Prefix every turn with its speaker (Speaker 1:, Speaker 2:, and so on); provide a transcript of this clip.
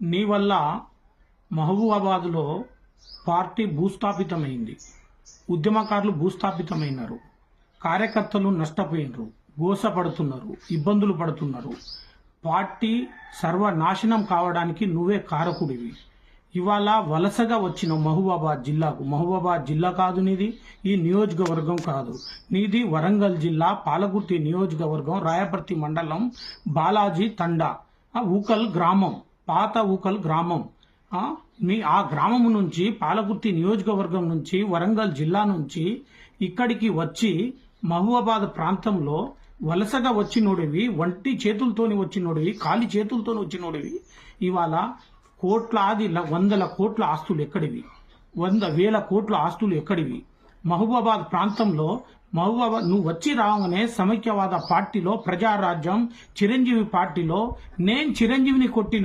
Speaker 1: నీ వల్ల మహబూబాబాద్లో పార్టీ భూస్థాపితమైంది. ఉద్యమకారులు భూస్థాపితమైనారు. కార్యకర్తలు నష్టపోయినరు, గోసపడుతున్నారు, ఇబ్బందులు పడుతున్నారు. పార్టీ సర్వనాశనం కావడానికి నువ్వే కారకుడివి. ఇవాళ వలసగా వచ్చిన మహబూబాబాద్ జిల్లాకు, మహబూబాబాద్ జిల్లా కాదు నీది, ఈ నియోజకవర్గం కాదు నీది, వరంగల్ జిల్లా పాలకుర్తి నియోజకవర్గం రాయపర్తి మండలం బాలాజీ తండా ఊకల్ గ్రామం, పాత ఊకల్ గ్రామం. ఆ గ్రామం నుంచి పాలకుర్తి నియోజకవర్గం నుంచి వరంగల్ జిల్లా నుంచి ఇక్కడికి వచ్చి మహబూబాబాద్ ప్రాంతంలో వలసగా వచ్చినోడివి, వంటి చేతులతోని వచ్చినోడివి, ఖాళీ చేతులతో వచ్చినోడివి. ఇవాళ కోట్లాది వందల కోట్ల ఆస్తులు ఎక్కడివి, 100,000 కోట్ల ఆస్తులు ఎక్కడివి? మహబూబాబాద్ ప్రాంతంలో నువ్వు వచ్చి రాగానే సమైక్యవాద పార్టీలో, ప్రజారాజ్యం చిరంజీవి పార్టీలో నేను చిరంజీవిని కొట్టిన